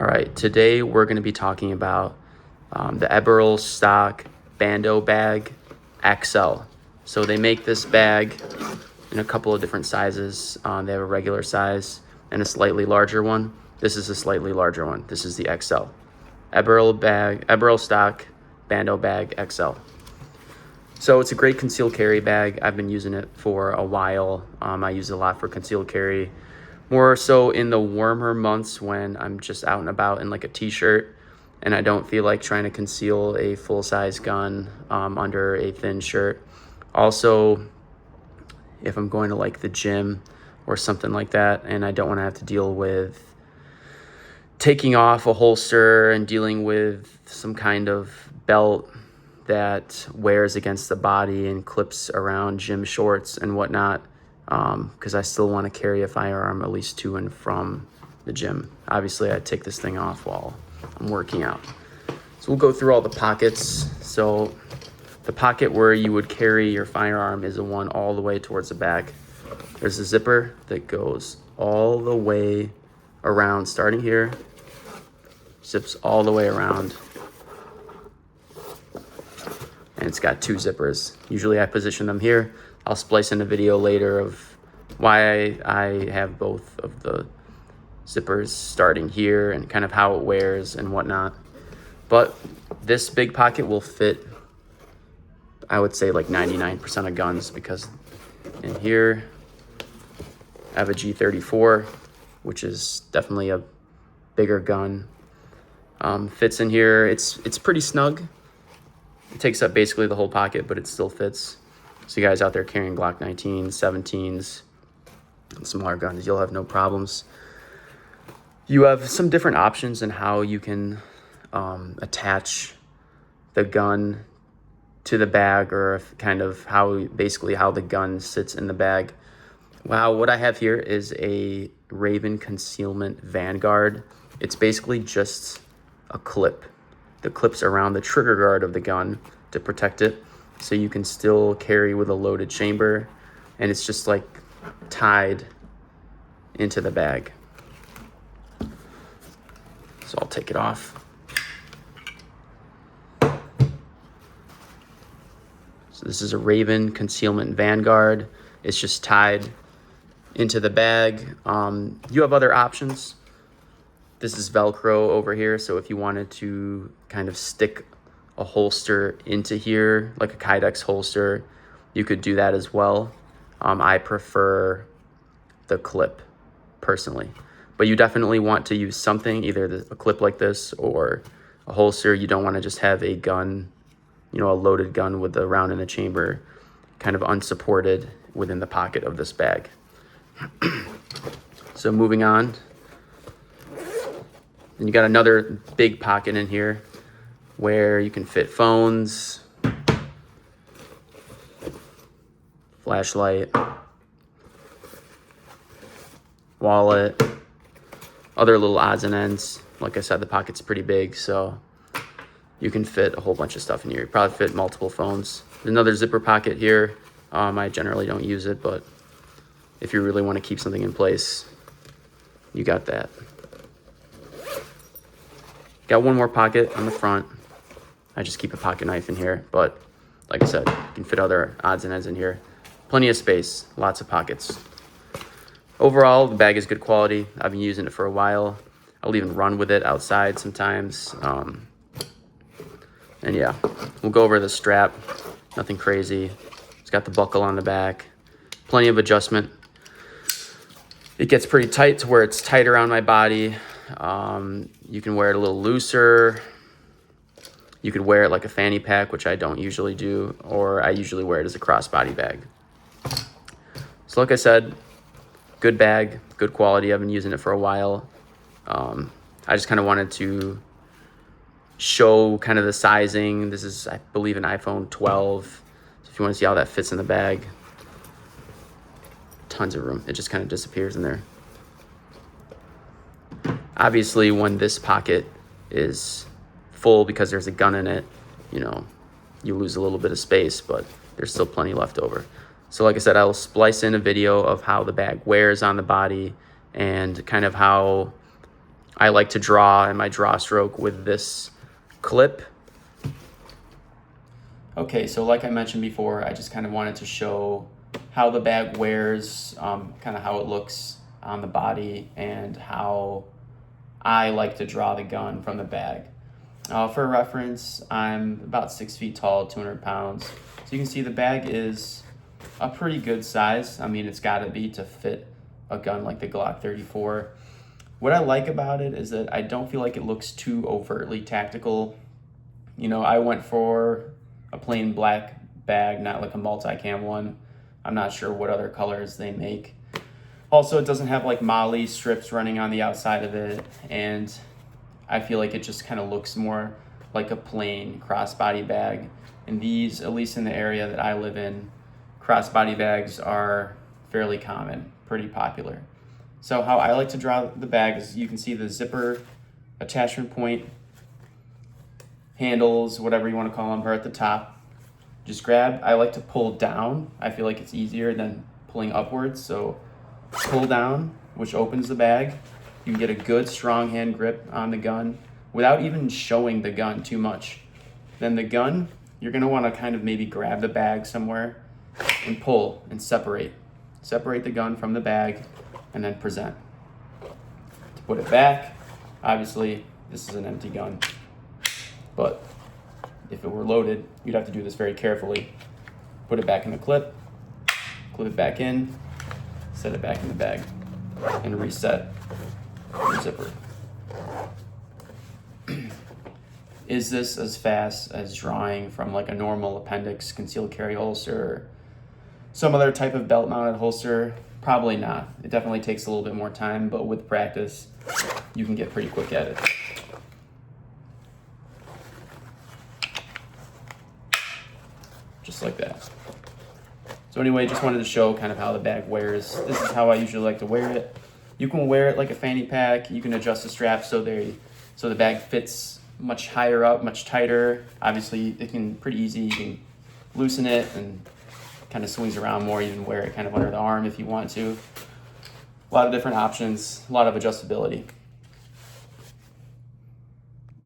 All right, today we're going to be talking about the Eberlestock Bando Bag XL. So they make this bag in a couple of different sizes. They have a regular size and a slightly larger one. This is a slightly larger one. This is the XL. Eberlestock Bando Bag XL. So it's a great concealed carry bag. I've been using it for a while. I use it a lot for concealed carry. More so in the warmer months when I'm just out and about in like a t-shirt and I don't feel like trying to conceal a full-size gun under a thin shirt. Also, if I'm going to like the gym or something like that and I don't want to have to deal with taking off a holster and dealing with some kind of belt that wears against the body and clips around gym shorts and whatnot, because I still want to carry a firearm at least to and from the gym. Obviously, I take this thing off while I'm working out. So we'll go through all the pockets. So the pocket where you would carry your firearm is the one all the way towards the back. There's a zipper that goes all the way around, starting here, zips all the way around. And it's got two zippers. Usually I position them here. I'll splice in a video later of why I have both of the zippers starting here and kind of how it wears and whatnot. But this big pocket will fit, I would say, like 99% of guns, because in here I have a G34, which is definitely a bigger gun. Fits in here. It's pretty snug. It takes up basically the whole pocket, but it still fits. So you guys out there carrying Glock 19s, 17s, and smaller guns, you'll have no problems. You have some different options in how you can attach the gun to the bag, or kind of how the gun sits in the bag. Wow, what I have here is a Raven Concealment Vanguard. It's basically just a clip. The clips around the trigger guard of the gun to protect it, so you can still carry with a loaded chamber, and it's just like tied into the bag. So I'll take it off. So this is a Raven Concealment Vanguard. It's just tied into the bag. You have other options. This is Velcro over here, so if you wanted to kind of stick a holster into here, like a Kydex holster, you could do that as well. I prefer the clip personally, but you definitely want to use something, either a clip like this or a holster. You don't want to just have a gun, a loaded gun with the round in the chamber kind of unsupported within the pocket of this bag. So moving on. And you got another big pocket in here where you can fit phones, flashlight, wallet, other little odds and ends. Like I said, the pocket's pretty big, so you can fit a whole bunch of stuff in here. You probably fit multiple phones. There's another zipper pocket here. I generally don't use it, but if you really want to keep something in place, you got that. Got one more pocket on the front. I just keep a pocket knife in here, but like I said, you can fit other odds and ends in here. Plenty of space, lots of pockets. Overall, the bag is good quality. I've been using it for a while. I'll even run with it outside sometimes. And yeah, we'll go over the strap. Nothing crazy. It's got the buckle on the back. Plenty of adjustment. It gets pretty tight to where it's tight around my body. You can wear it a little looser. You could wear it like a fanny pack, which I don't usually do, or I usually wear it as a crossbody bag. So like I said, good bag, good quality. I've been using it for a while. I just kind of wanted to show kind of the sizing. This is, I believe, an iPhone 12. So if you want to see how that fits in the bag, tons of room. It just kind of disappears in there. Obviously, when this pocket is full because there's a gun in it, you lose a little bit of space, but there's still plenty left over. So like I said, I will splice in a video of how the bag wears on the body and kind of how I like to draw in my draw stroke with this clip. Okay, so like I mentioned before, I just kind of wanted to show how the bag wears, kind of how it looks on the body, and how I like to draw the gun from the bag. For reference, I'm about 6 feet tall, 200 pounds. So you can see the bag is a pretty good size. I mean, it's gotta be to fit a gun like the Glock 34. What I like about it is that I don't feel like it looks too overtly tactical. You know, I went for a plain black bag, not like a multi-cam one. I'm not sure what other colors they make. Also, it doesn't have like Molly strips running on the outside of it, and I feel like it just kind of looks more like a plain crossbody bag. And these, at least in the area that I live in, crossbody bags are fairly common, pretty popular. So how I like to draw the bag is, you can see the zipper attachment point, handles, whatever you want to call them, are at the top. Just grab. I like to pull down. I feel like it's easier than pulling upwards. So pull down, which opens the bag. You can get a good strong hand grip on the gun without even showing the gun too much. Then the gun, you're gonna wanna kind of maybe grab the bag somewhere and pull and separate. Separate the gun from the bag and then present. To put it back, obviously this is an empty gun, but if it were loaded, you'd have to do this very carefully. Put it back in the clip it back in, set it back in the bag, and reset the zipper. Is this as fast as drawing from like a normal appendix concealed carry holster or some other type of belt mounted holster? Probably not. It definitely takes a little bit more time, but with practice, you can get pretty quick at it. Just like that. So anyway, just wanted to show kind of how the bag wears. This is how I usually like to wear it. You can wear it like a fanny pack. You can adjust the straps so the bag fits much higher up, much tighter. Obviously, it can pretty easy. You can loosen it and kind of swings around more. You can wear it kind of under the arm if you want to. A lot of different options, a lot of adjustability.